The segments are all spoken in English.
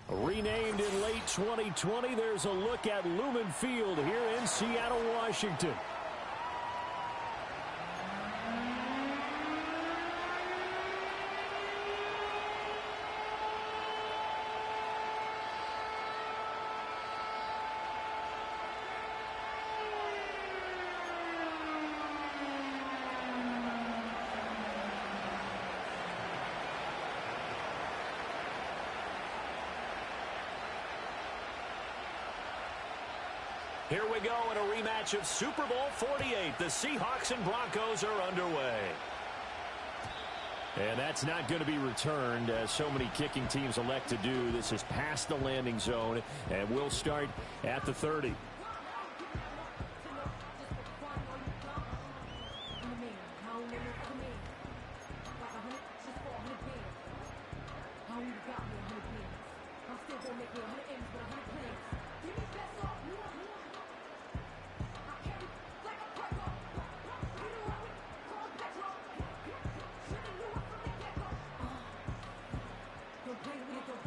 Renamed in late 2020, there's a look at Lumen Field here in Seattle, Washington. Here we go in a rematch of Super Bowl 48. The Seahawks and Broncos are underway. And that's not going to be returned, as so many kicking teams elect to do. This is past the landing zone, and we'll start at the 30.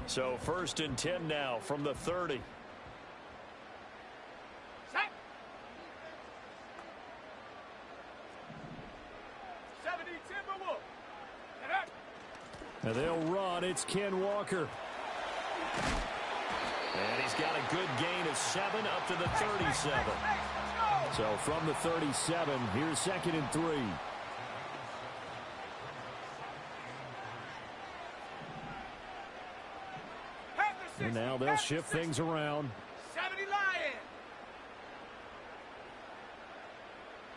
So 1st and 10 now from the 30. And they'll run. It's Ken Walker. And he's got a good gain of 7 up to the 37. So from the 37, here's 2nd and 3. And now they'll shift things around. 70 Lion.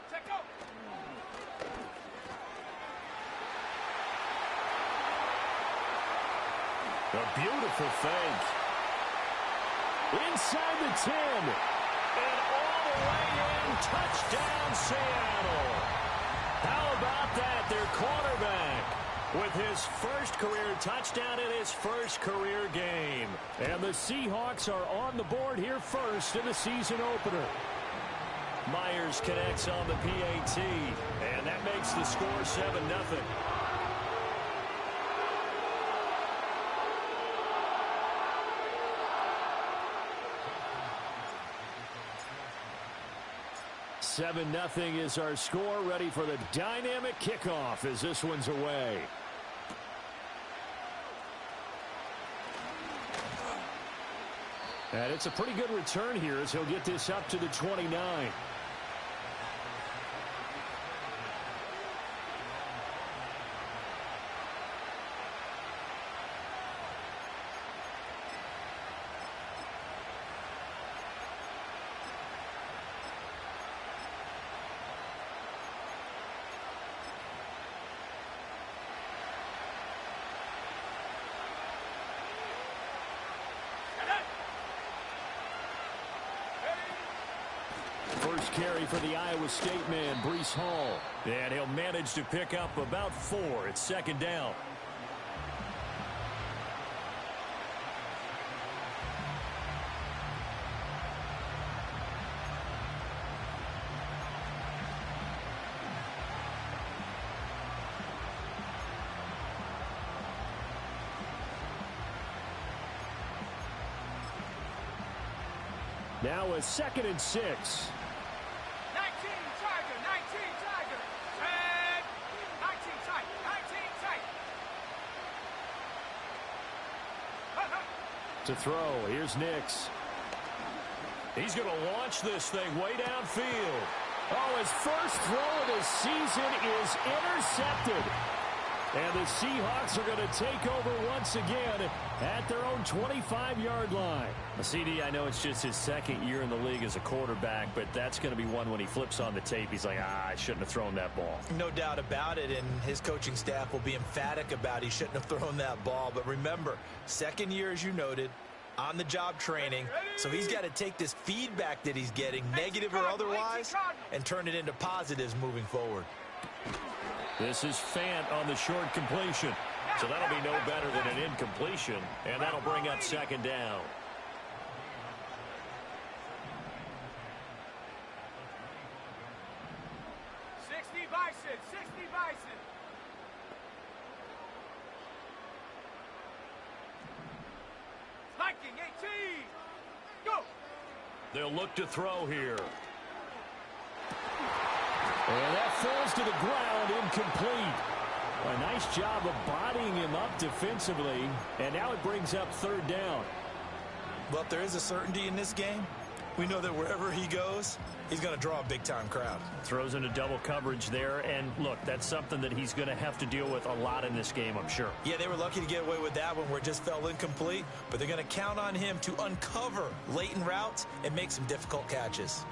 Check out. A beautiful fake. Inside the 10. And all the way in. Touchdown, Seattle. How about that? Their quarterback with his first career touchdown in his first career game. And the Seahawks are on the board here first in the season opener. Myers connects on the PAT, and that makes the score 7-0. Seven nothing is our score, ready for the dynamic kickoff as this one's away. And it's a pretty good return here as he'll get this up to the 29. First carry for the Iowa State man, Breece Hall. And he'll manage to pick up about 4. It's 2nd down. Now a 2nd and 6. 19 Tiger, 19 Tiger. 10, 19 tight, 19 tight. To throw, here's Nix. He's going to launch this thing way downfield. Oh, his first throw of the season is intercepted. And the Seahawks are going to take over once again at their own 25-yard line. CD, I know it's just his 2nd year in the league as a quarterback, but that's going to be one when he flips on the tape, he's like, I shouldn't have thrown that ball. No doubt about it, and his coaching staff will be emphatic about he shouldn't have thrown that ball. But remember, 2nd year, as you noted, on-the-job training, so he's got to take this feedback that he's getting, negative or otherwise, and turn it into positives moving forward. This is Fant on the short completion. So that'll be no better than an incompletion, and that'll bring up 2nd down. Bison, 60 Bison. Like They'll look to throw here. And that falls to the ground, incomplete. A nice job of bodying him up defensively, and now it brings up third down. Well, if there is a certainty in this game, we know that wherever he goes, he's going to draw a big-time crowd. Throws into double coverage there, and look, that's something that he's going to have to deal with a lot in this game, I'm sure. Yeah, they were lucky to get away with that one where it just fell incomplete, but they're going to count on him to uncover latent routes and make some difficult catches.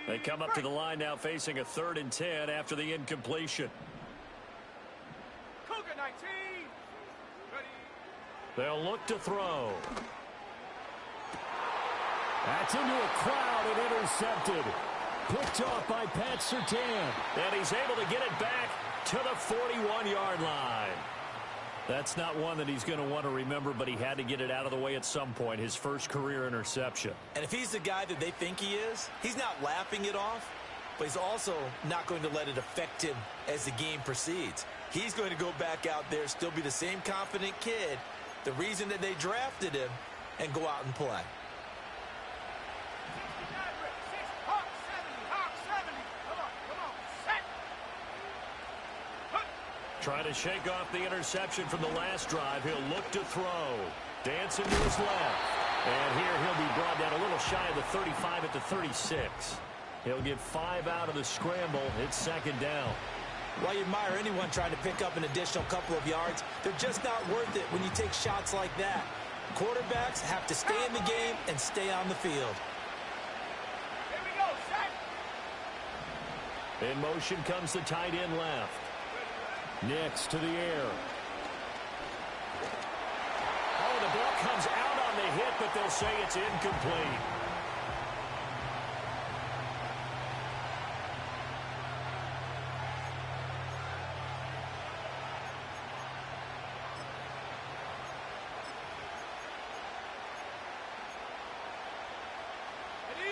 They come up to the line now facing a 3rd and 10 after the incompletion. Cougar 19. Ready. They'll look to throw. That's into a crowd and intercepted. Picked off by Pat Surtain. And he's able to get it back to the 41-yard line. That's not one that he's going to want to remember, but he had to get it out of the way at some point, his first career interception. And if he's the guy that they think he is, he's not laughing it off, but he's also not going to let it affect him as the game proceeds. He's going to go back out there, still be the same confident kid, the reason that they drafted him, and go out and play. Trying to shake off the interception from the last drive. He'll look to throw. Dancing to his left. And here he'll be brought down a little shy of the 35 at the 36. He'll get 5 out of the scramble. It's 2nd down. While you admire anyone trying to pick up an additional couple of yards, they're just not worth it when you take shots like that. Quarterbacks have to stay in the game and stay on the field. Here we go, set. In motion comes the tight end left. Next to the air. Oh, the ball comes out on the hit, but they'll say it's incomplete.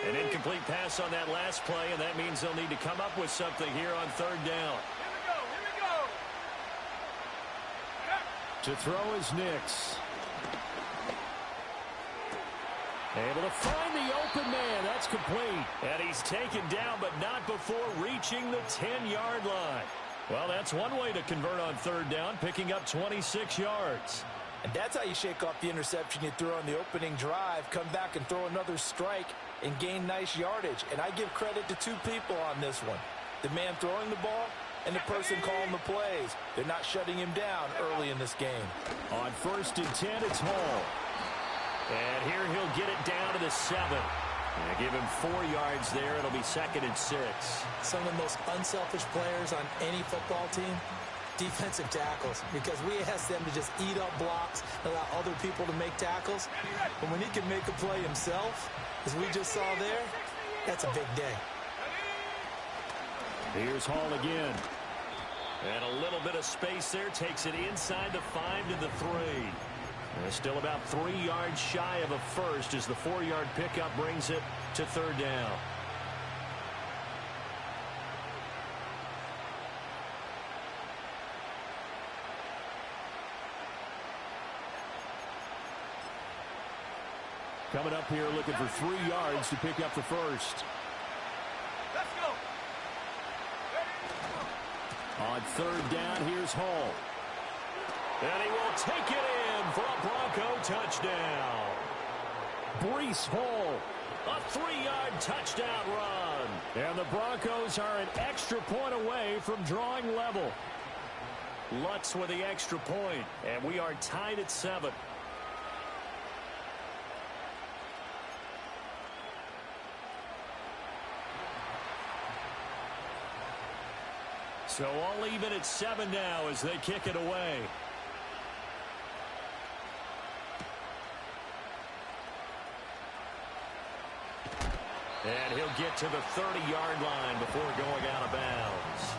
An incomplete pass on that last play, and that means they'll need to come up with something here on 3rd down. To throw is Nix. Able to find the open man. That's complete. And he's taken down, but not before reaching the 10-yard line. Well, that's one way to convert on 3rd down, picking up 26 yards. And that's how you shake off the interception you threw on the opening drive, come back and throw another strike and gain nice yardage. And I give credit to 2 people on this one. The man throwing the ball and the person calling the plays. They're not shutting him down early in this game. On 1st and 10, it's Hall. And here he'll get it down to the 7. And give him 4 yards there. It'll be 2nd and 6. Some of the most unselfish players on any football team, defensive tackles, because we ask them to just eat up blocks, allow other people to make tackles. But when he can make a play himself, as we just saw there, that's a big day. Here's Hall again. And a little bit of space there. Takes it inside the 5 to the 3. And still about 3 yards shy of a first as the 4-yard pickup brings it to 3rd down. Coming up here looking for 3 yards to pick up the first. Let's go. On 3rd down, here's Hall. And he will take it in for a Bronco touchdown. Breece Hall, a 3-yard touchdown run. And the Broncos are an extra point away from drawing level. Lutz with the extra point, and we are tied at 7. So all even at 7 now as they kick it away. And he'll get to the 30-yard line before going out of bounds.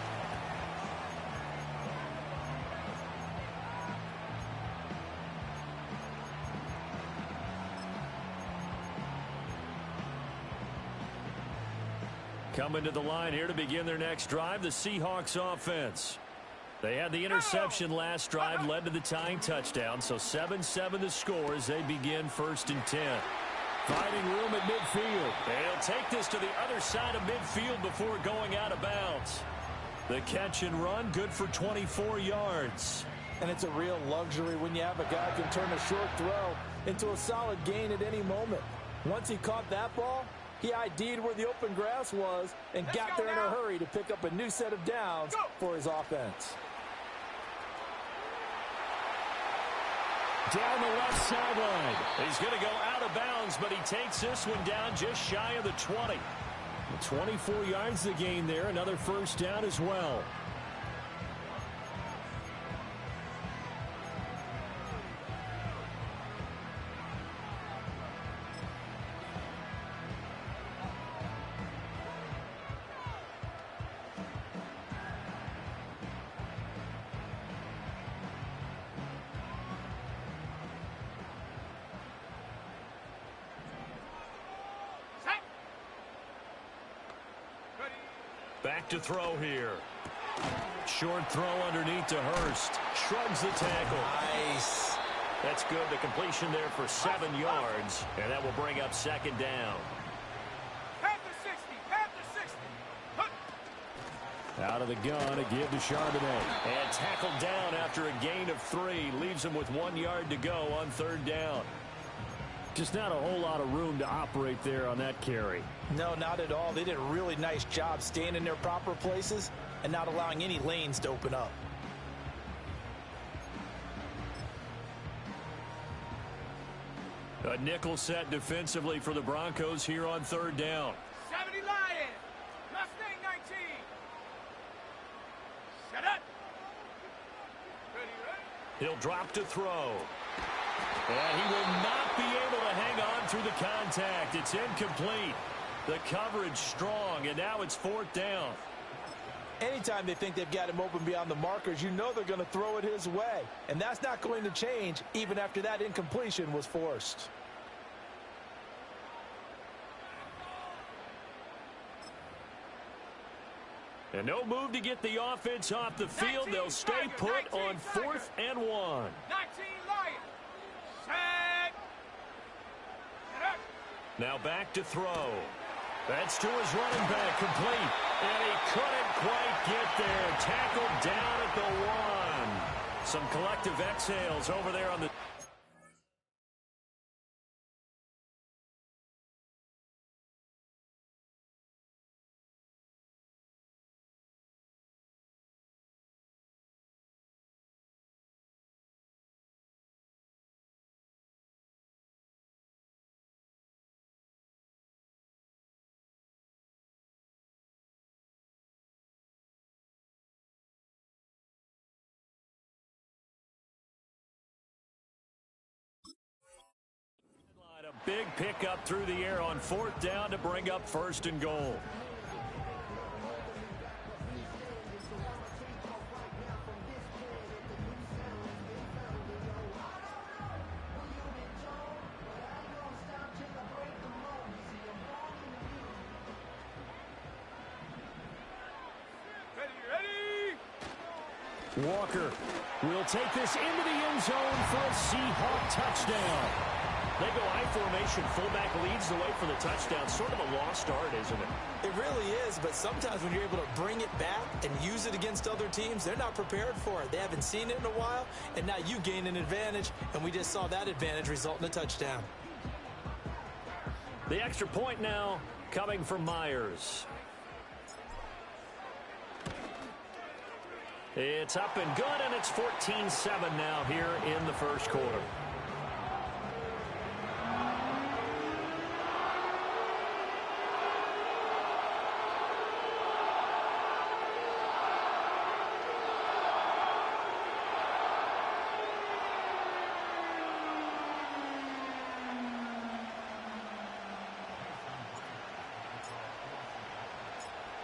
Coming to the line here to begin their next drive, the Seahawks offense. They had the interception last drive, led to the tying touchdown, so 7-7 the score as they begin 1st and 10. Finding room at midfield. They'll take this to the other side of midfield before going out of bounds. The catch and run, good for 24 yards. And it's a real luxury when you have a guy who can turn a short throw into a solid gain at any moment. Once he caught that ball, he ID'd where the open grass was and got there in a hurry to pick up a new set of downs for his offense. Down the left sideline. He's going to go out of bounds, but he takes this one down just shy of the 20. 24 yards the gain there. Another first down as well. Back to throw here. Short throw underneath to Hurst. Shrugs the tackle. Nice. That's good. The completion there for 7 yards. And that will bring up 2nd down. Panther 60. Panther 60. Out of the gun, a give to Charbonnet. And tackled down after a gain of 3. Leaves him with 1 yard to go on 3rd down. Just not a whole lot of room to operate there on that carry. No, not at all. They did a really nice job staying in their proper places and not allowing any lanes to open up. A nickel set defensively for the Broncos here on 3rd down. 70 Lions. Mustang 19. Set up. Ready. He'll drop to throw. And he will not be able to hang on through the contact. It's incomplete. The coverage strong, and now it's 4th down. Anytime they think they've got him open beyond the markers, you know they're going to throw it his way. And that's not going to change even after that incompletion was forced. And no move to get the offense off the field. They'll stay put on 4th and 1. 19 Lions. Set. Set up. Now back to throw. That's to his running back, complete. And he couldn't quite get there. Tackled down at the 1. Some collective exhales over there on the... A big pickup through the air on 4th down to bring up 1st and goal. Ready. Walker will take this into the end zone for a Seahawk touchdown. They go I formation. Fullback leads the way for the touchdown. Sort of a lost art, isn't it? It really is, but sometimes when you're able to bring it back and use it against other teams, they're not prepared for it. They haven't seen it in a while, and now you gain an advantage, and we just saw that advantage result in a touchdown. The extra point now coming from Myers. It's up and good, and it's 14-7 now here in the 1st quarter.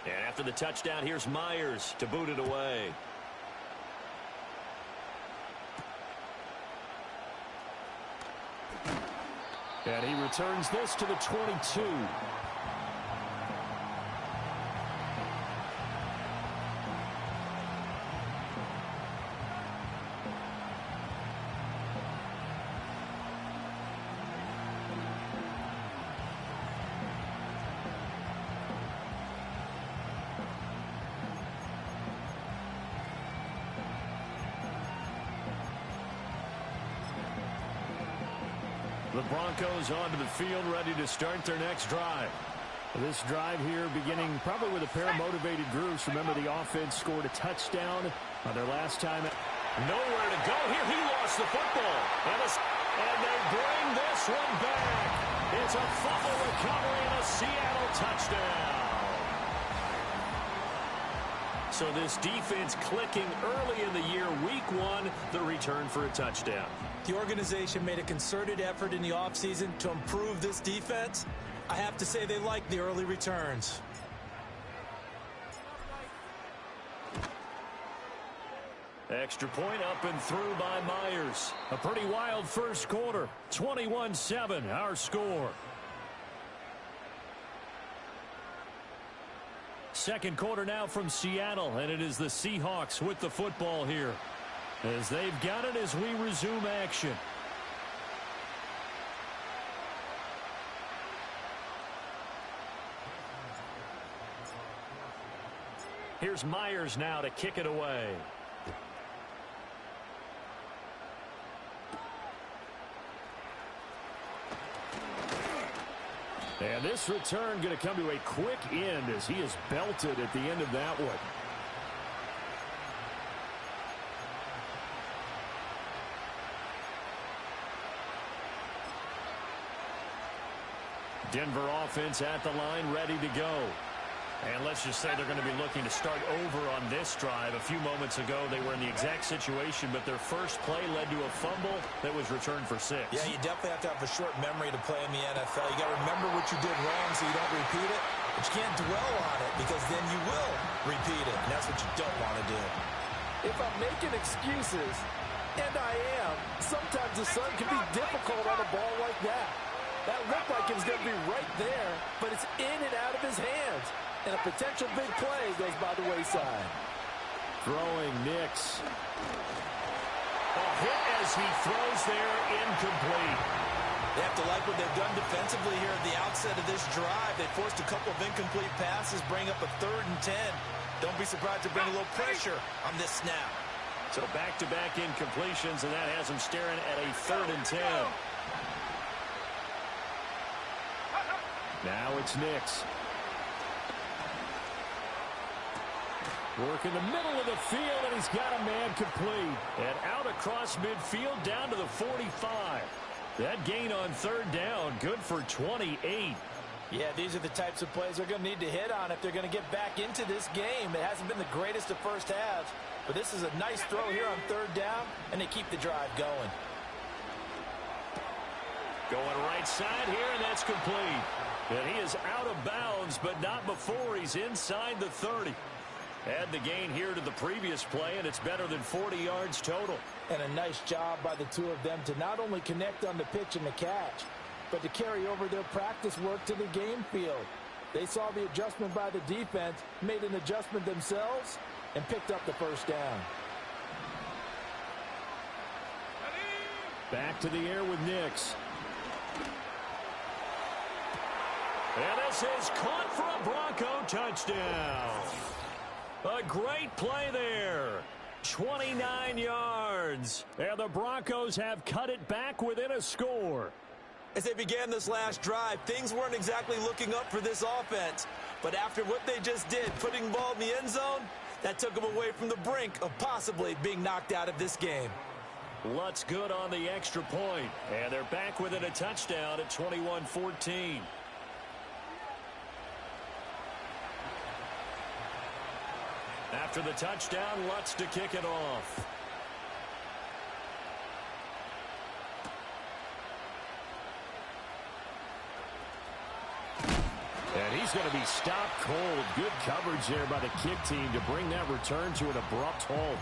And after the touchdown, here's Myers to boot it away. And he returns this to the 22. The Broncos onto the field, ready to start their next drive. This drive here beginning probably with a pair of motivated groups. Remember, the offense scored a touchdown on their last time. Nowhere to go here. He lost the football. And they bring this one back. It's a fumble recovery and a Seattle touchdown. So this defense clicking early in the year, week one, the return for a touchdown. The organization made a concerted effort in the offseason to improve this defense. I have to say they like the early returns. Extra point up and through by Myers. A pretty wild first quarter. 21-7, our score. Second quarter now from Seattle, and it is the Seahawks with the football here, as they've got it as we resume action. Here's Myers now to kick it away. And this return going to come to a quick end as he is belted at the end of that one. Denver offense at the line, ready to go. And let's just say they're going to be looking to start over on this drive. A few moments ago, they were in the exact situation, but their first play led to a fumble that was returned for 6. Yeah, you definitely have to have a short memory to play in the NFL. You got to remember what you did wrong so you don't repeat it, but you can't dwell on it because then you will repeat it, and that's what you don't want to do. If I'm making excuses, and I am, sometimes the sun can be difficult on a ball like that. That looked like it was going to be right there, but it's in and out of his hands. And a potential big play goes by the wayside. Throwing Nix. A hit as he throws there, incomplete. They have to like what they've done defensively here at the outset of this drive. They forced a couple of incomplete passes, bring up a 3rd and 10. Don't be surprised to bring a little pressure on this snap. So back-to-back incompletions, and that has him staring at a 3rd and 10. Now it's Nix. Work in the middle of the field, and he's got a man complete. And out across midfield, down to the 45. That gain on 3rd down, good for 28. Yeah, these are the types of plays they're going to need to hit on if they're going to get back into this game. It hasn't been the greatest of first halves, but this is a nice throw here on 3rd down, and they keep the drive going. Going right side here, and that's complete. And he is out of bounds, but not before he's inside the 30. Add the gain here to the previous play, and it's better than 40 yards total. And a nice job by the two of them to not only connect on the pitch and the catch, but to carry over their practice work to the game field. They saw the adjustment by the defense, made an adjustment themselves, and picked up the 1st down. Back to the air with Nix. And this is caught for a Bronco touchdown. A great play there. 29 yards. And the Broncos have cut it back within a score. As they began this last drive, things weren't exactly looking up for this offense. But after what they just did, putting the ball in the end zone, that took them away from the brink of possibly being knocked out of this game. Lutz good on the extra point. And they're back within a touchdown at 21-14. After the touchdown, Lutz to kick it off. And he's going to be stopped cold. Good coverage there by the kick team to bring that return to an abrupt halt.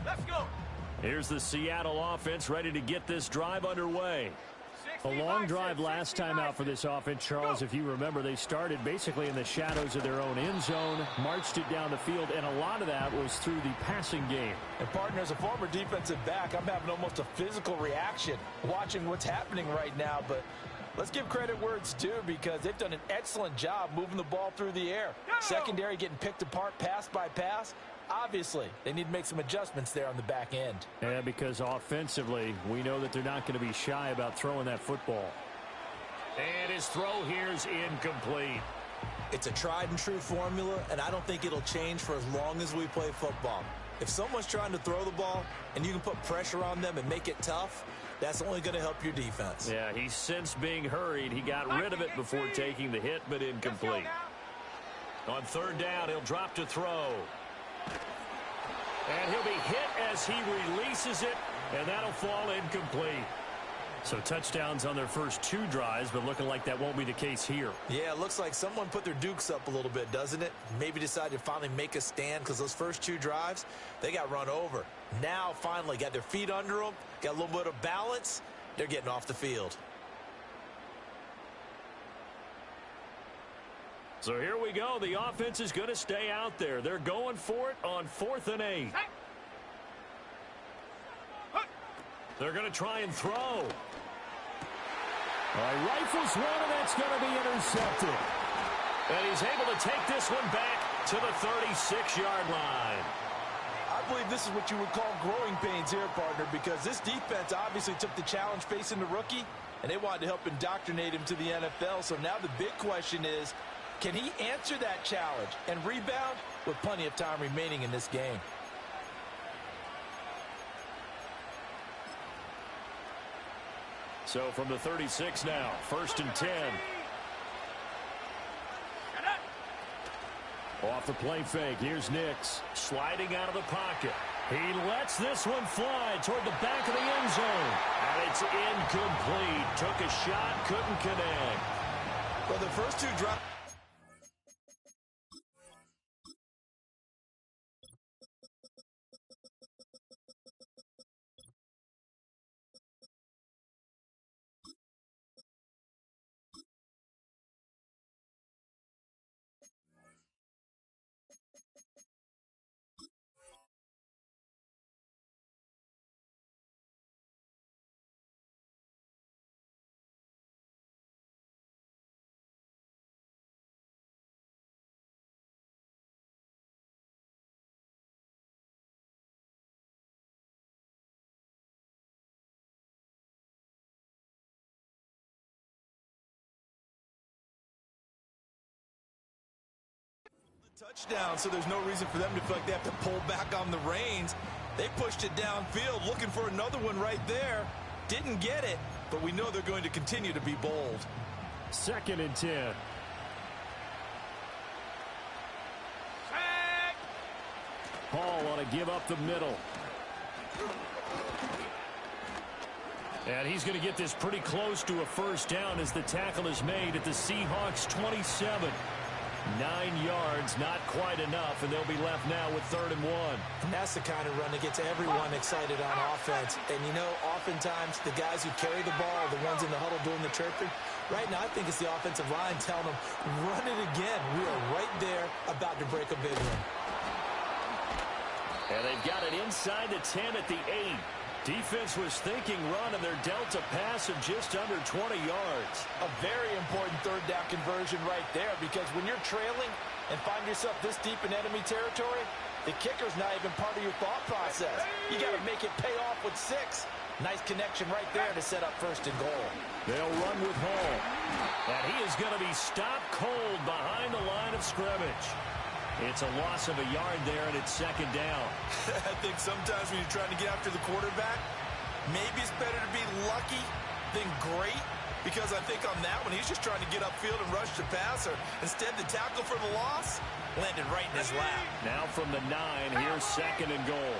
Let's go. Here's the Seattle offense ready to get this drive underway. 6 A long drive last time out for this offense, Charles. If you remember, they started basically in the shadows of their own end zone, marched it down the field, and a lot of that was through the passing game. And, partner, as a former defensive back, I'm having almost a physical reaction watching what's happening right now. But let's give credit where it's due, because they've done an excellent job moving the ball through the air. Secondary getting picked apart pass by pass. Obviously, they need to make some adjustments there on the back end. Yeah, because offensively, we know that they're not going to be shy about throwing that football. And his throw here is incomplete. It's a tried-and-true formula, and I don't think it'll change for as long as we play football. If someone's trying to throw the ball and you can put pressure on them and make it tough, that's only going to help your defense. Yeah, he's since being hurried. He got rid of it before taking the hit, but incomplete. On third down, he'll drop to throw. And he'll be hit as he releases it, and that'll fall incomplete. So touchdowns on their first 2 drives, but looking like that won't be the case here. Yeah, it looks like someone put their dukes up a little bit, doesn't it? Maybe decided to finally make a stand, because those first 2 drives, they got run over. Now, finally, got their feet under them, got a little bit of balance. They're getting off the field. So here we go. The offense is going to stay out there. They're going for it on 4th and 8. They're going to try and throw. Rifles one, and that's going to be intercepted. And he's able to take this one back to the 36-yard line. I believe this is what you would call growing pains here, partner, because this defense obviously took the challenge facing the rookie, and they wanted to help indoctrinate him to the NFL. So now the big question is, can he answer that challenge and rebound with plenty of time remaining in this game? So from the 36 now, 1st and 10. Off the play fake, here's Nix sliding out of the pocket. He lets this one fly toward the back of the end zone. And it's incomplete. Took a shot, couldn't connect. Well, the first 2 drops. Touchdown, so there's no reason for them to feel like they have to pull back on the reins. They pushed it downfield, looking for another one right there. Didn't get it, but we know they're going to continue to be bold. 2nd and 10. Hall want to give up the middle. And he's going to get this pretty close to a first down as the tackle is made at the Seahawks 27. 9 yards, not quite enough, and they'll be left now with 3rd and 1. And that's the kind of run that gets everyone excited on offense. And, you know, oftentimes the guys who carry the ball are the ones in the huddle doing the chirping. Right now, I think it's the offensive line telling them, run it again. We are right there about to break a big one. And they've got it inside the 10 at the 8. Defense was thinking run, and they're dealt a pass of just under 20 yards. A very important 3rd down conversion right there, because when you're trailing and find yourself this deep in enemy territory, the kicker's not even part of your thought process. You got to make it pay off with 6. Nice connection right there to set up 1st and goal. They'll run with Hall. And he is going to be stopped cold behind the line of scrimmage. It's a loss of a yard there, and it's 2nd down. I think sometimes when you're trying to get after the quarterback, maybe it's better to be lucky than great, because I think on that one, he's just trying to get upfield and rush the passer. Instead, the tackle for the loss landed right in his lap. Now from the 9, here's 2nd and goal.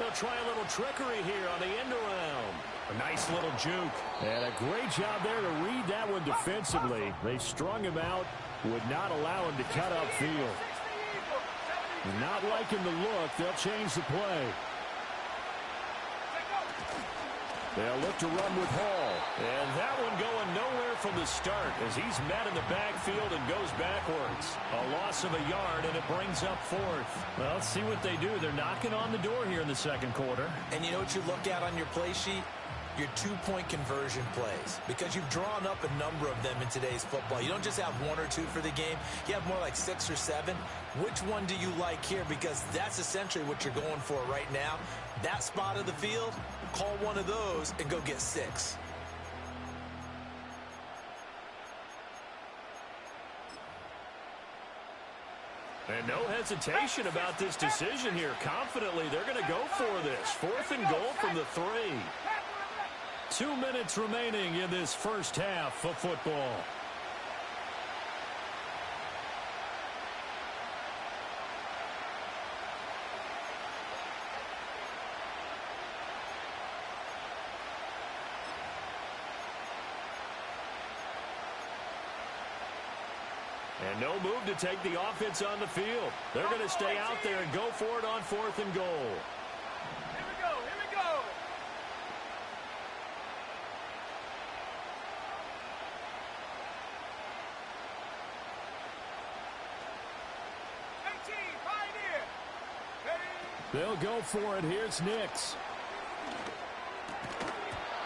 They'll try a little trickery here on the end around. A nice little juke. And a great job there to read that one defensively. They strung him out, would not allow him to cut upfield. Not liking the look. They'll change the play. They'll look to run with Hall. And that one going nowhere from the start as he's met in the backfield and goes backwards. A loss of a yard, and it brings up fourth. Well, let's see what they do. They're knocking on the door here in the second quarter. And you know what you look at on your play sheet? Your two-point conversion plays, because you've drawn up a number of them in today's football. You don't just have one or two for the game. You have more like 6 or 7. Which one do you like here? Because that's essentially what you're going for right now. That spot of the field, call one of those and go get 6. And no hesitation about this decision here. Confidently, they're going to go for this. 4th and goal from the 3. 2 minutes remaining in this first half of football. And no move to take the offense on the field. They're going to stay out there and go for it on 4th and goal. Here we go, here we go. Pioneer. They'll go for it. Here's Nix.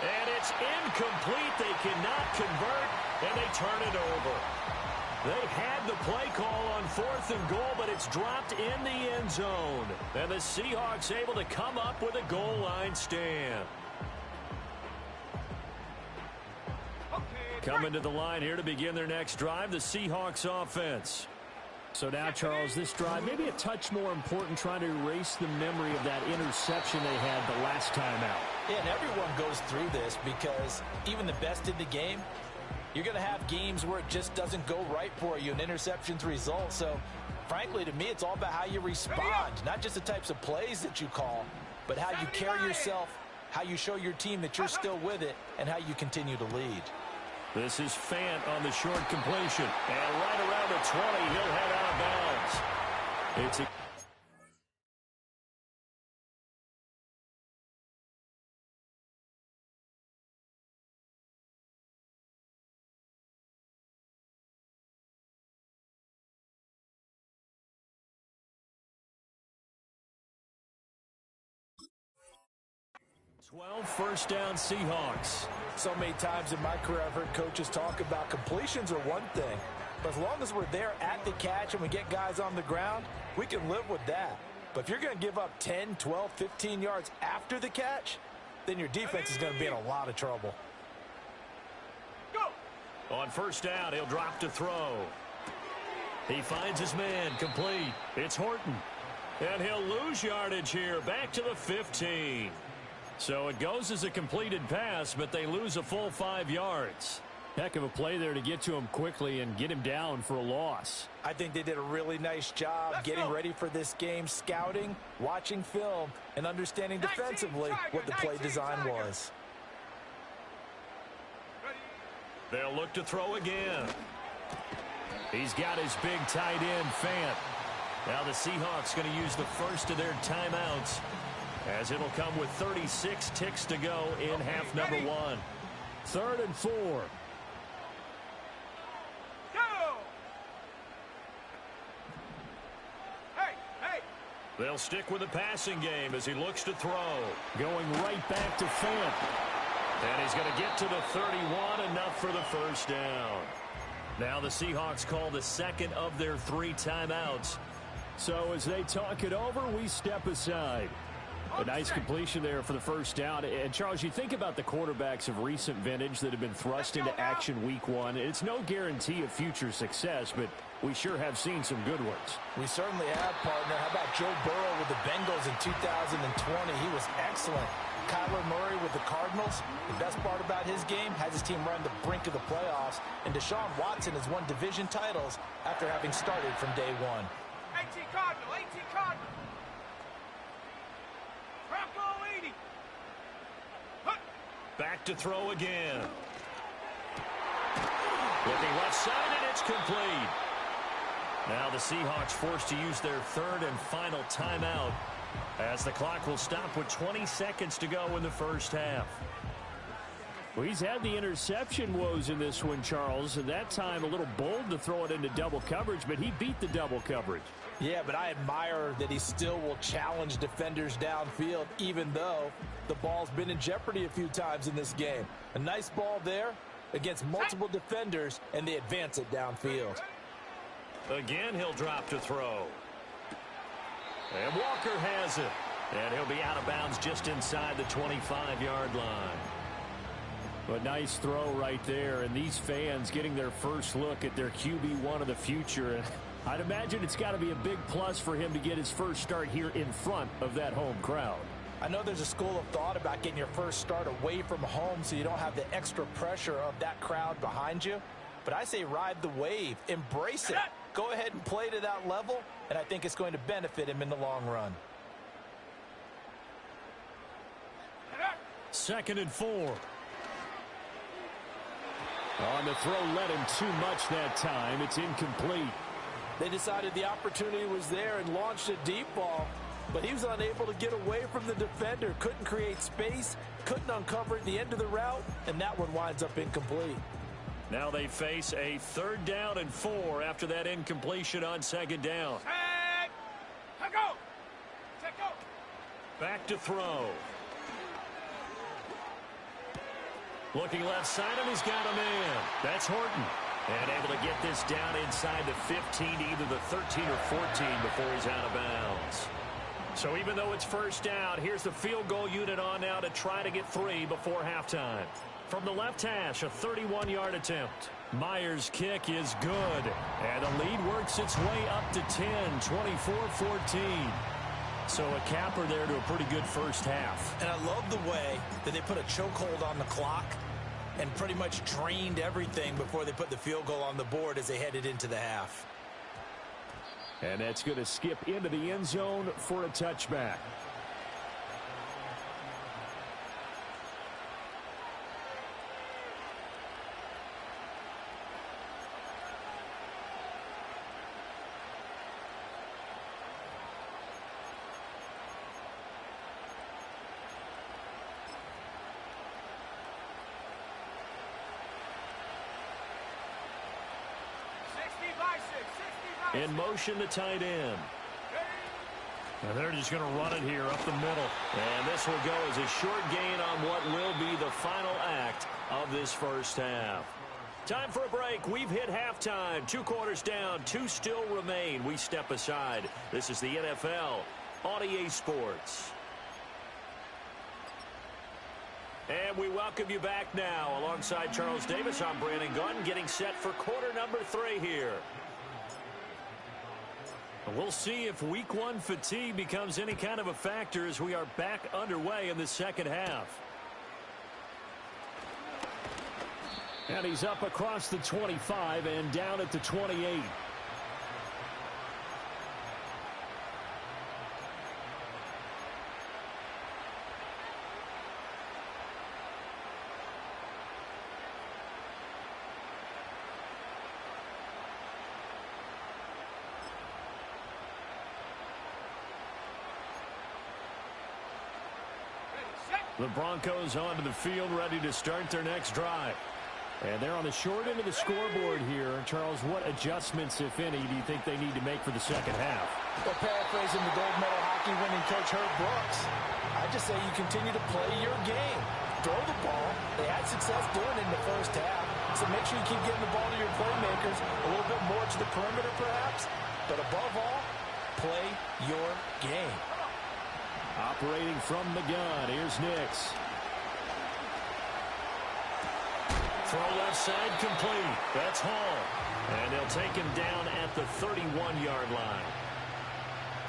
And it's incomplete. They cannot convert, and they turn it over. They had the play call on 4th and goal, but it's dropped in the end zone. And the Seahawks able to come up with a goal line stand. Coming to the line here to begin their next drive, the Seahawks offense. So now, Charles, this drive maybe a touch more important, trying to erase the memory of that interception they had the last time out. Yeah, and everyone goes through this because even the best in the game, you're going to have games where it just doesn't go right for you, and interceptions result. So, frankly, to me, it's all about how you respond, not just the types of plays that you call, but how you carry yourself, how you show your team that you're still with it, and how you continue to lead. This is Fant on the short completion. And right around the 20, he'll head out of bounds. It's a 12 first down Seahawks. So many times in my career I've heard coaches talk about completions are one thing, but as long as we're there at the catch and we get guys on the ground, we can live with that. But if you're going to give up 10, 12, 15 yards after the catch, then your defense is going to be in a lot of trouble. Go. On first down, he'll drop to throw. He finds his man, complete. It's Horton. And he'll lose yardage here, back to the 15. So it goes as a completed pass, but they lose a full 5 yards. Heck of a play there to get to him quickly and get him down for a loss. I think they did a really nice job getting ready for this game, scouting, watching film, and understanding defensively what the play design was. They'll look to throw again. He's got his big tight end, Fant. Now the Seahawks going to use the first of their timeouts, as it'll come with 36 ticks to go in half number 1. 3rd and 4. Go! Hey, hey! They'll stick with the passing game as he looks to throw. Going right back to Fant. And he's going to get to the 31, enough for the first down. Now the Seahawks call the second of their 3 timeouts. So as they talk it over, we step aside. A nice completion there for the first down. And, Charles, you think about the quarterbacks of recent vintage that have been thrust into action week 1. It's no guarantee of future success, but we sure have seen some good ones. We certainly have, partner. How about Joe Burrow with the Bengals in 2020? He was excellent. Kyler Murray with the Cardinals. The best part about his game, has his team run the brink of the playoffs. And Deshaun Watson has won division titles after having started from day 1. 18 Cardinal, 18 Cardinal. Bronco 80. Back to throw again. Looking left side, and it's complete. Now the Seahawks forced to use their 3rd and final timeout, as the clock will stop with 20 seconds to go in the first half. Well, he's had the interception woes in this one, Charles, and that time a little bold to throw it into double coverage, but he beat the double coverage. Yeah, but I admire that he still will challenge defenders downfield, even though the ball's been in jeopardy a few times in this game. A nice ball there against multiple defenders, and they advance it downfield. Again, he'll drop to throw. And Walker has it. And he'll be out of bounds just inside the 25-yard line. A nice throw right there, and these fans getting their first look at their QB1 of the future. And I'd imagine it's got to be a big plus for him to get his first start here in front of that home crowd. I know there's a school of thought about getting your first start away from home so you don't have the extra pressure of that crowd behind you. But I say ride the wave, embrace it. Go ahead and play to that level, and I think it's going to benefit him in the long run. 2nd and 4. On the throw, led him too much that time. It's incomplete. They decided the opportunity was there and launched a deep ball, but he was unable to get away from the defender. Couldn't create space, couldn't uncover at the end of the route, and that one winds up incomplete. Now they face a 3rd down and 4 after that incompletion on 2nd down. Back to throw. Looking left side, and he's got a man. That's Horton. And able to get this down inside the 15, either the 13 or 14 before he's out of bounds. So even though it's first down, here's the field goal unit on now to try to get 3 before halftime. From the left hash, a 31-yard attempt. Myers' kick is good. And the lead works its way up to 10, 24-14. So a capper there to a pretty good first half. And I love the way that they put a chokehold on the clock and pretty much drained everything before they put the field goal on the board as they headed into the half. And that's going to skip into the end zone for a touchback. In motion, the tight end. And they're just going to run it here up the middle. And this will go as a short gain on what will be the final act of this first half. Time for a break. We've hit halftime. 2 quarters down. 2 still remain. We step aside. This is the NFL on EA Sports. And we welcome you back now. Alongside Charles Davis, I'm Brandon Gunn, getting set for quarter number 3 here. We'll see if week 1 fatigue becomes any kind of a factor as we are back underway in the second half. And he's up across the 25 and down at the 28. The Broncos onto the field, ready to start their next drive. And they're on the short end of the scoreboard here. Charles, what adjustments, if any, do you think they need to make for the second half? Well, paraphrasing the gold medal hockey winning coach Herb Brooks, I just say you continue to play your game. Throw the ball. They had success doing it in the first half. So make sure you keep getting the ball to your playmakers, a little bit more to the perimeter perhaps. But above all, play your game. Operating from the gun, here's Nix. Throw left side complete. That's Hall. And they'll take him down at the 31-yard line.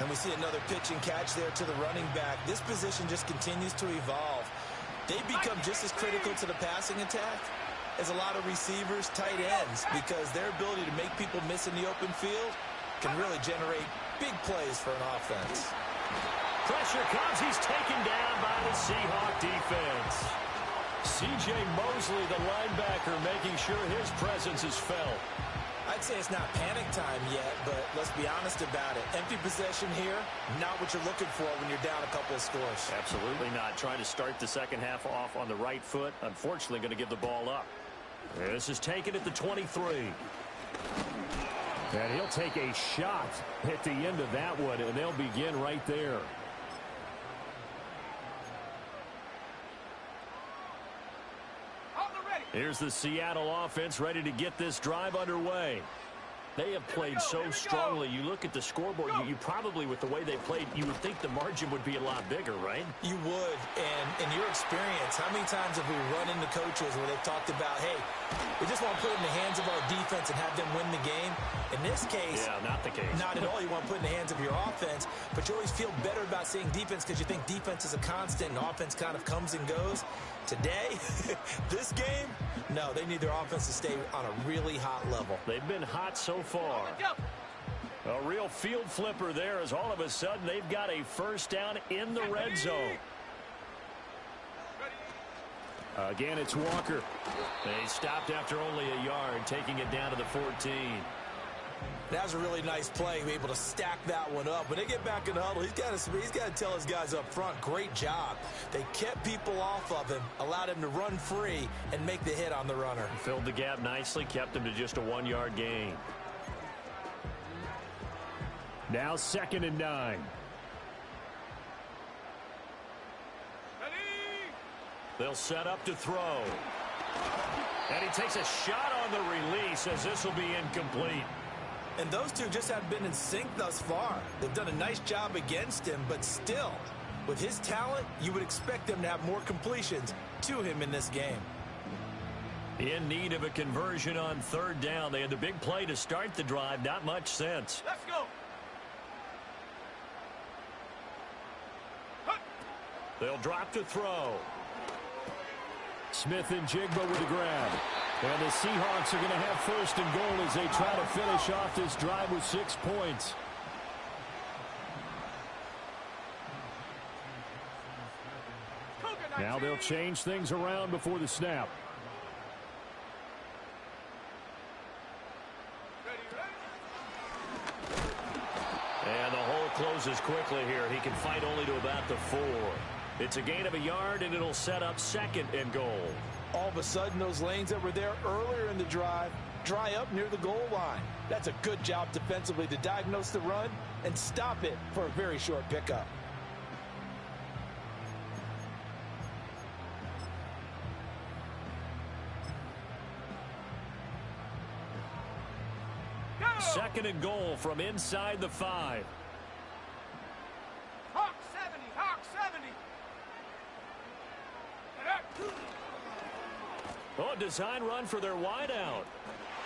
And we see another pitch and catch there to the running back. This position just continues to evolve. They become just as critical to the passing attack as a lot of receivers, tight ends, because their ability to make people miss in the open field can really generate big plays for an offense. Pressure comes. He's taken down by the Seahawk defense. C.J. Mosley, the linebacker, making sure his presence is felt. I'd I'd say it's not panic time yet, but let's be honest about it. Empty possession here, not what you're looking for when you're down a couple of scores. Absolutely not. Trying to start the second half off on the right foot. Unfortunately, going to give the ball up. This is taken at the 23. And he'll take a shot at the end of that one, and they'll begin right there. Here's the Seattle offense ready to get this drive underway. They have played so strongly. You look at the scoreboard, you probably, with the way they played, you would think the margin would be a lot bigger, right? You would. And in your experience, how many times have we run into coaches where they've talked about, hey, we just want to put it in the hands of our defense and have them win the game? In this case, yeah, not the case. Not at all. You want to put it in the hands of your offense, but you always feel better about seeing defense because you think defense is a constant and offense kind of comes and goes. Today, this game, no, they need their offense to stay on a really hot level. They've been hot so far. A real field flipper there as all of a sudden they've got a first down in the red zone. Again, it's Walker. They stopped after only a yard, taking it down to the 14. That was a really nice play, able to stack that one up. When they get back in the huddle, he's got to tell his guys up front, great job. They kept people off of him, allowed him to run free and make the hit on the runner. Filled the gap nicely, kept him to just a 1-yard gain. Now 2nd and 9. They'll set up to throw. And he takes a shot on the release as this will be incomplete. And those two just haven't been in sync thus far. They've done a nice job against him, but still, with his talent, you would expect them to have more completions to him in this game. In need of a conversion on 3rd down. They had the big play to start the drive. Not much sense. Let's go. They'll drop to throw. Smith and Jigba with the grab. And the Seahawks are going to have 1st and goal as they try to finish off this drive with 6 points. Now they'll change things around before the snap. And the hole closes quickly here. He can fight only to about the 4. It's a gain of a yard, and it'll set up 2nd and goal. All of a sudden, those lanes that were there earlier in the drive dry up near the goal line. That's a good job defensively to diagnose the run and stop it for a very short pickup. Go! 2nd and goal from inside the 5. Hawk 70, Hawk 70. Oh, design run for their wideout.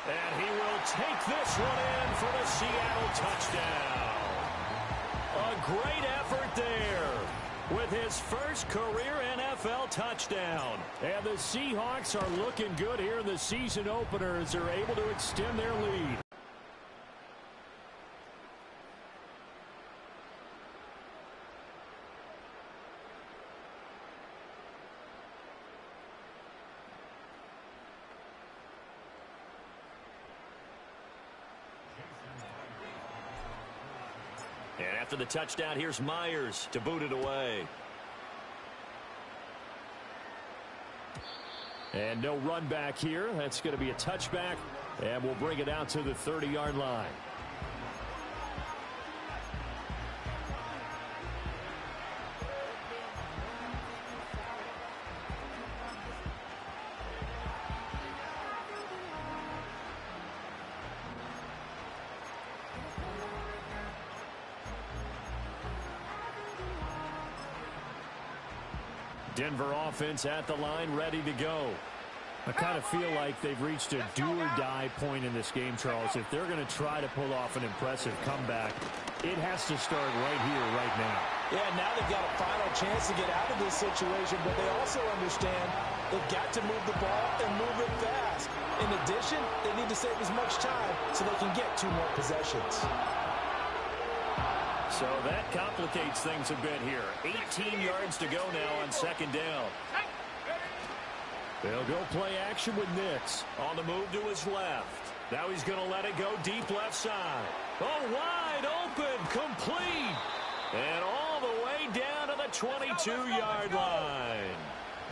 And he will take this one in for the Seattle touchdown. A great effort there with his first career NFL touchdown. And the Seahawks are looking good here in the season opener as they're able to extend their lead. And after the touchdown, here's Myers to boot it away. And no run back here. That's going to be a touchback. And we'll bring it out to the 30-yard line. Denver offense at the line, ready to go. I kind of feel like they've reached a do-or-die point in this game, Charles. If they're going to try to pull off an impressive comeback, it has to start right here, right now. Yeah, now they've got a final chance to get out of this situation, but they also understand they've got to move the ball and move it fast. In addition, they need to save as much time so they can get 2 more possessions. So that complicates things a bit here. 18 yards to go now on 2nd down. They'll go play action with Nix. On the move to his left. Now he's going to let it go deep left side. Oh, wide open, complete. And all the way down to the 22-yard line.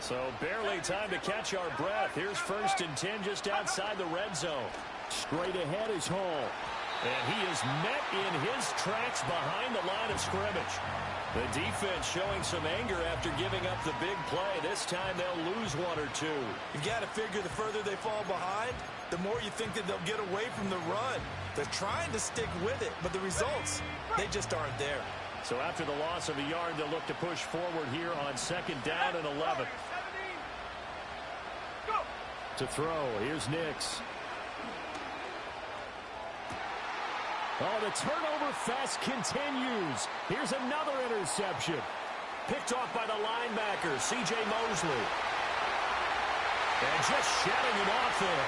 So barely time to catch our breath. Here's 1st and 10 just outside the red zone. Straight ahead is Hall. And he is met in his tracks behind the line of scrimmage. The defense showing some anger after giving up the big play. This time they'll lose 1 or 2. You've got to figure the further they fall behind, the more you think that they'll get away from the run. They're trying to stick with it, but the results, they just aren't there. So after the loss of a yard, they'll look to push forward here on 2nd down and 11. To throw, here's Nix. Oh, the turnover fest continues. Here's another interception. Picked off by the linebacker, C.J. Mosley. And just shutting him off there.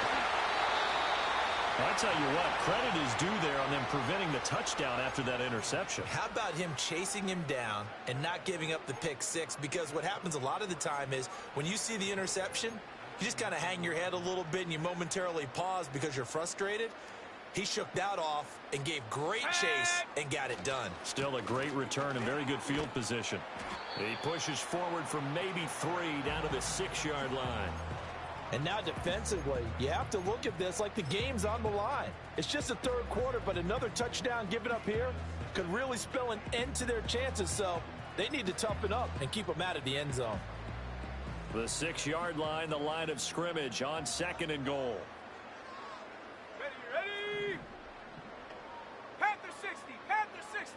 I'll tell you what, credit is due there on them preventing the touchdown after that interception. How about him chasing him down and not giving up the pick six? Because what happens a lot of the time is when you see the interception, you just kind of hang your head a little bit and you momentarily pause because you're frustrated. He shook that off and gave great chase and got it done. Still a great return and very good field position. He pushes forward from maybe 3 down to the 6-yard line. And now defensively, you have to look at this like the game's on the line. It's just the 3rd quarter, but another touchdown given up here could really spell an end to their chances. So they need to toughen up and keep them out of the end zone. The 6-yard line, the line of scrimmage on 2nd and goal. Ready? Panther 60, Panther 60.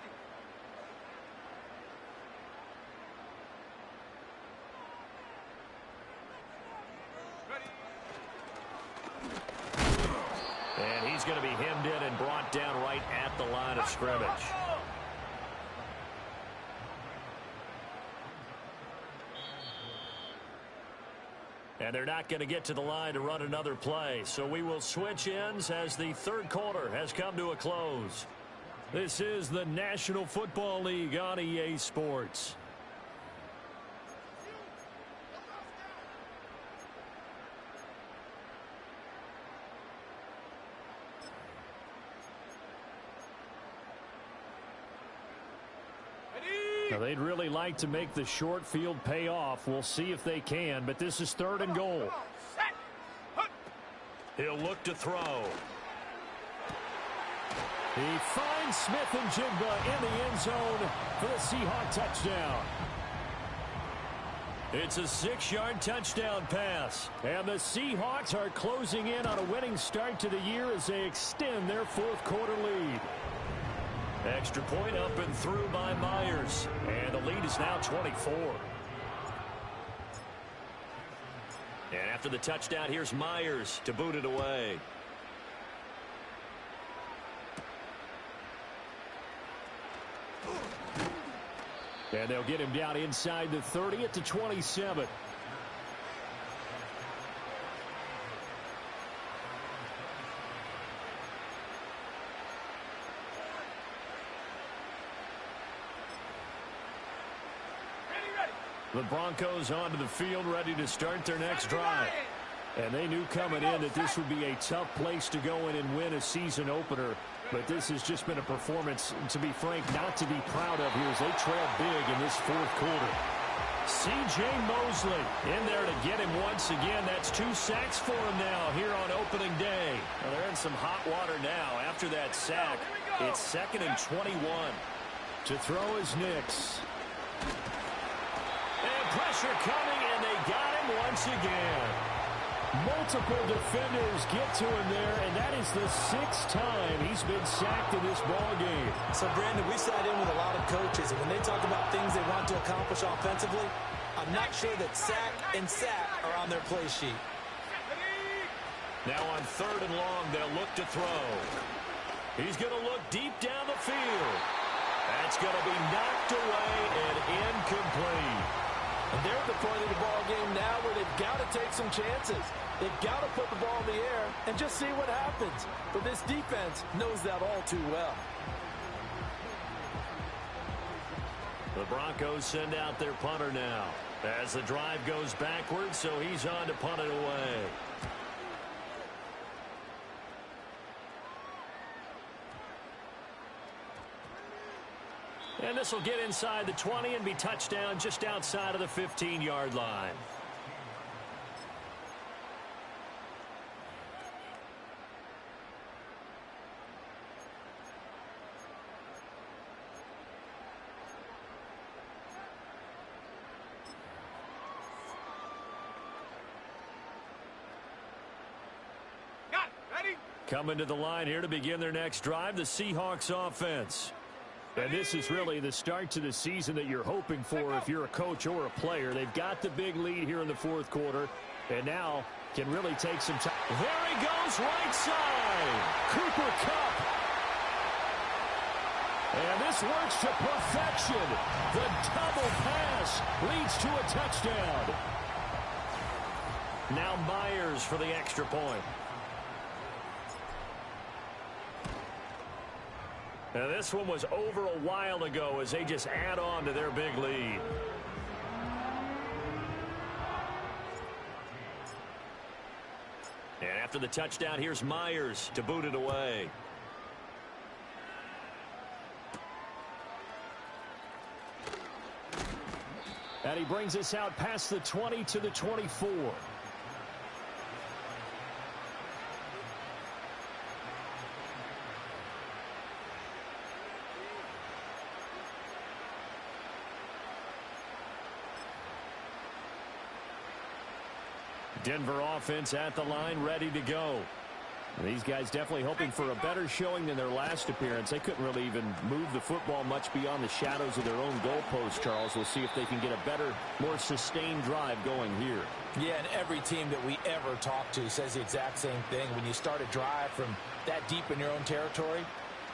And he's going to be hemmed in and brought down right at the line of scrimmage. And they're not going to get to the line to run another play. So we will switch ends as the 3rd quarter has come to a close. This is the National Football League on EA Sports. Now, they'd really like to make the short field pay off. We'll see if they can, but this is 3rd and goal. He'll look to throw. He finds Smith and Jigba in the end zone for the Seahawk touchdown. It's a 6-yard touchdown pass. And the Seahawks are closing in on a winning start to the year as they extend their 4th quarter lead. Extra point up and through by Myers. And the lead is now 24. And after the touchdown, here's Myers to boot it away. And they'll get him down inside the 30 at the 27. The Broncos onto the field, ready to start their next drive. And they knew coming in that this would be a tough place to go in and win a season opener. But this has just been a performance, to be frank, not to be proud of here as they trail big in this 4th quarter. C.J. Mosley in there to get him once again. That's 2 sacks for him now here on opening day. Well, they're in some hot water now after that sack. It's 2nd and 21. To throw is Nix. And pressure coming, and they got him once again. Multiple defenders get to him there, and that is the 6th time he's been sacked in this ball game. So, Brandon, we sat in with a lot of coaches, and when they talk about things they want to accomplish offensively, I'm not sure that sack and sack are on their play sheet. Now on 3rd and long, they'll look to throw. He's going to look deep down the field. That's going to be knocked away and incomplete. And they're at the point of the ball game now where they've got to take some chances. They've got to put the ball in the air and just see what happens. But this defense knows that all too well. The Broncos send out their punter now as the drive goes backwards, so he's on to punt it away. And this will get inside the 20 and be touchdown just outside of the 15-yard line. Got it. Ready? Coming to the line here to begin their next drive, the Seahawks offense. And this is really the start to the season that you're hoping for if you're a coach or a player. They've got the big lead here in the fourth quarter, and now can really take some time. There he goes, right side. Cooper Kupp. And this works to perfection. The double pass leads to a touchdown. Now Myers for the extra point. Now this one was over a while ago as they just add on to their big lead. And after the touchdown, here's Myers to boot it away. And he brings us out past the 20 to the 24. Denver offense at the line, ready to go. And these guys definitely hoping for a better showing than their last appearance. They couldn't really even move the football much beyond the shadows of their own goalpost, Charles. We'll see if they can get a better, more sustained drive going here. Yeah, and every team that we ever talk to says the exact same thing. When you start a drive from that deep in your own territory,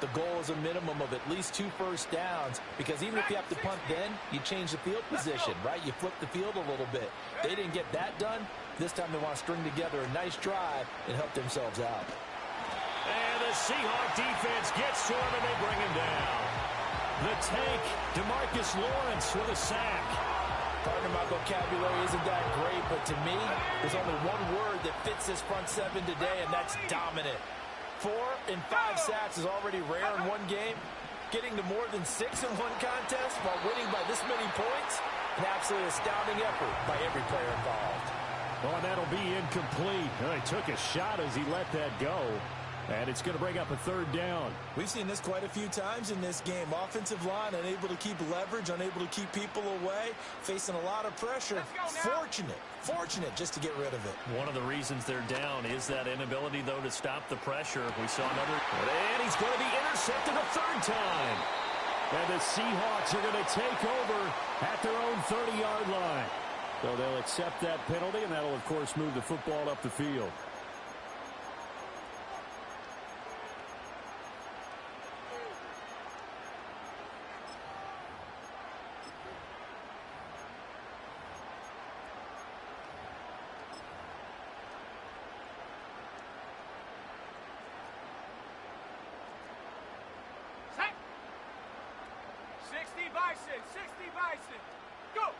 the goal is a minimum of at least 2 first downs, because even if you have to punt then, you change the field position, right? You flip the field a little bit. They didn't get that done. This time they want to string together a nice drive and help themselves out. And the Seahawk defense gets to him, and they bring him down. The tank, DeMarcus Lawrence with a sack. Partner, my vocabulary isn't that great, but to me, there's only one word that fits this front seven today, and that's dominant. 4 and 5 sacks is already rare in one game. Getting to more than 6 in one contest while winning by this many points, an absolutely astounding effort by every player involved. Oh, and that'll be incomplete. He took a shot as he let that go. And it's going to bring up a third down. We've seen this quite a few times in this game. Offensive line unable to keep leverage, unable to keep people away, facing a lot of pressure. Fortunate just to get rid of it. One of the reasons they're down is that inability, though, to stop the pressure. We saw another. And he's going to be intercepted a third time. And the Seahawks are going to take over at their own 30-yard line. So they'll accept that penalty, and that'll, of course, move the football up the field. Set. 60 Bison. 60 Bison. Go.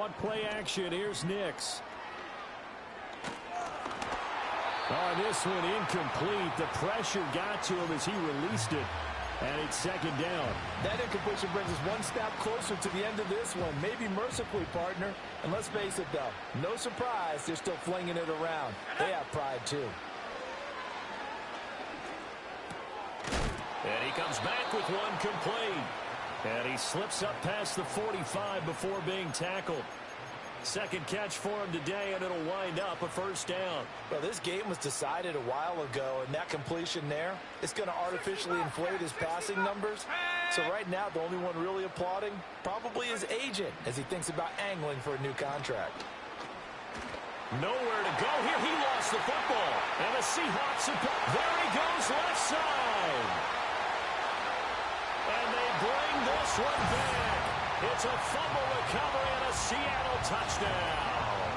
On play action, here's Nix. Oh, this one incomplete. The pressure got to him as he released it. And it's second down. That incompletion brings us one step closer to the end of this one. Maybe mercifully, partner. And let's face it, though. No surprise, they're still flinging it around. They have pride, too. And he comes back with one complete. And he slips up past the 45 before being tackled. Second catch for him today, and it'll wind up a first down. Well, this game was decided a while ago, and that completion there, it's going to artificially inflate his passing numbers. So right now, the only one really applauding probably his agent as he thinks about angling for a new contract. Nowhere to go here. He lost the football. And the Seahawks, there he goes, left side. And they bring this one back. It's a fumble recovery and a Seattle touchdown.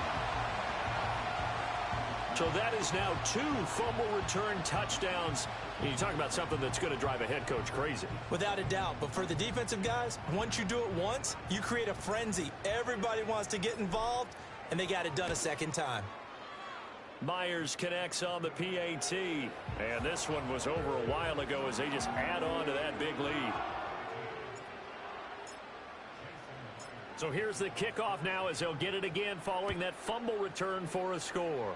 So that is now 2 fumble return touchdowns. And you talk about something that's going to drive a head coach crazy. Without a doubt. But for the defensive guys, once you do it once, you create a frenzy. Everybody wants to get involved, and they got it done a second time. Myers connects on the PAT. And this one was over a while ago as they just add on to that big lead. So here's the kickoff now as they'll get it again following that fumble return for a score.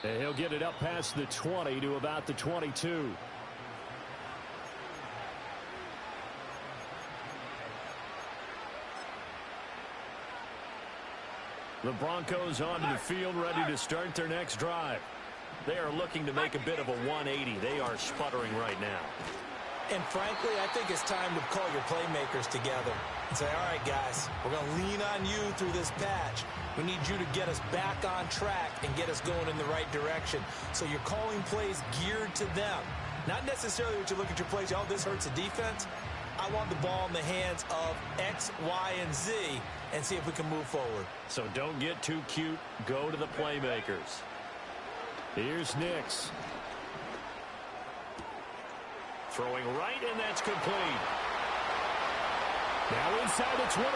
And he'll get it up past the 20 to about the 22. The Broncos onto the field, ready to start their next drive. They are looking to make a bit of a 180. They are sputtering right now. And frankly, I think it's time to call your playmakers together and say, all right, guys, we're going to lean on you through this patch. We need you to get us back on track and get us going in the right direction. So you're calling plays geared to them. Not necessarily that you look at your plays, oh, this hurts the defense. I want the ball in the hands of X, Y, and Z and see if we can move forward. So don't get too cute. Go to the playmakers. Here's Nix. Throwing right, and that's complete. Now inside the 25.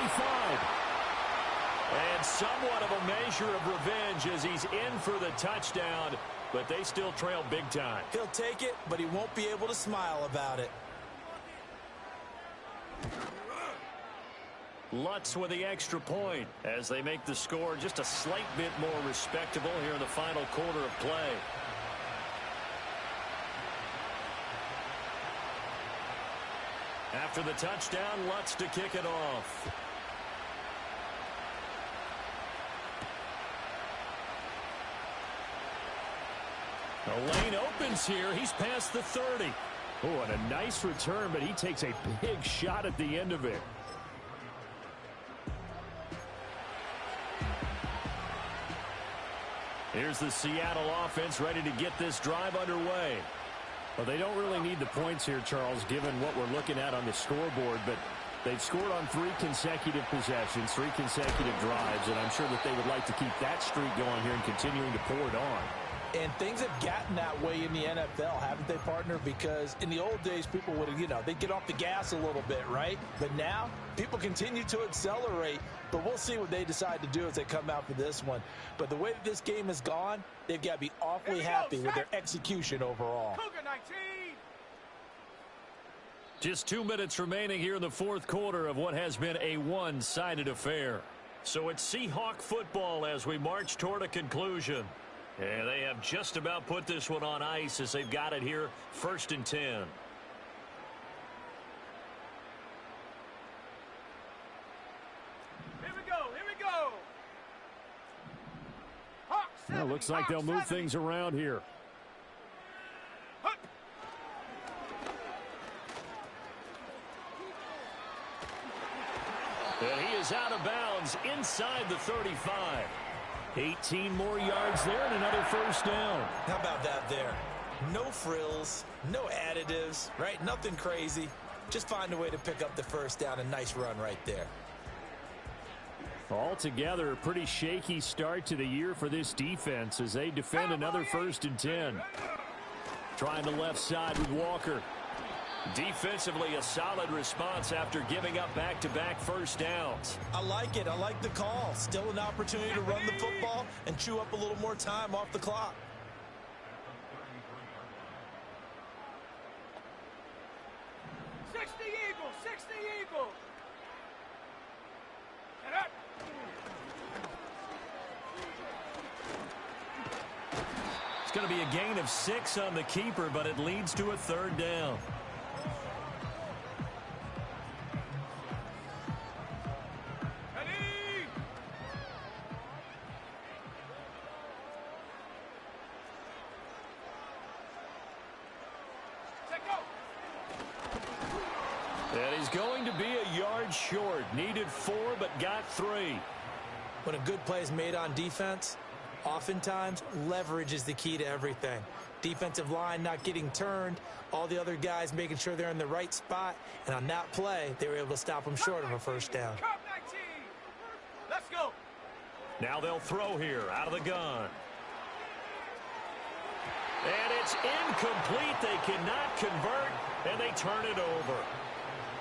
And somewhat of a measure of revenge as he's in for the touchdown, but they still trail big time. He'll take it, but he won't be able to smile about it. Lutz with the extra point as they make the score just a slight bit more respectable here in the final quarter of play. After the touchdown, Lutz to kick it off. The lane opens here. He's past the 30. Oh, and a nice return, but he takes a big shot at the end of it. Here's the Seattle offense ready to get this drive underway. Well, they don't really need the points here, Charles, given what we're looking at on the scoreboard, but they've scored on 3 consecutive possessions, 3 consecutive drives, and I'm sure that they would like to keep that streak going here and continuing to pour it on. And things have gotten that way in the NFL, haven't they, partner? Because in the old days, people would, they'd get off the gas a little bit, right? But now, people continue to accelerate, but we'll see what they decide to do as they come out for this one. But the way that this game has gone, they've got to be awfully happy with their execution overall. Cougar 19. Just 2 minutes remaining here in the fourth quarter of what has been a one-sided affair. So it's Seahawk football as we march toward a conclusion. And they have just about put this one on ice as they've got it here, 1st and 10. Here we go. Here we go. Hawk 7, Well, looks like they'll move things around here. And he is out of bounds inside the 35. 18 more yards there and another first down. How about that there? No frills, no additives, right? Nothing crazy. Just find a way to pick up the first down. A nice run right there. Altogether, a pretty shaky start to the year for this defense as they defend another 1st and 10. Trying the left side with Walker. Defensively, a solid response after giving up back-to-back first downs. I like it. I like the call. Still an opportunity to run the football and chew up a little more time off the clock. Eagle, 60 Eagle. Get up. It's going to be a gain of 6 on the keeper, but it leads to a 3rd down. And he's going to be a yard short. Needed 4, but got 3. When a good play is made on defense, oftentimes leverage is the key to everything. Defensive line not getting turned, all the other guys making sure they're in the right spot, and on that play, they were able to stop them short of a first down. Cup 19. Let's go. Now they'll throw here out of the gun. And it's incomplete. They cannot convert, and they turn it over.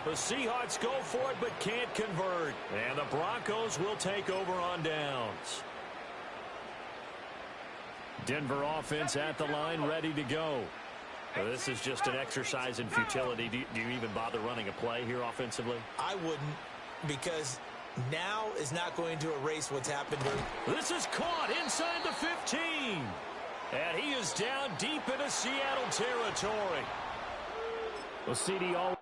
The Seahawks go for it but can't convert. And the Broncos will take over on downs. Denver offense at the line ready to go. This is just an exercise in futility. Do you even bother running a play here offensively? I wouldn't, because now is not going to erase what's happened during. This is caught inside the 15. And he is down deep into Seattle territory. Well, CD, all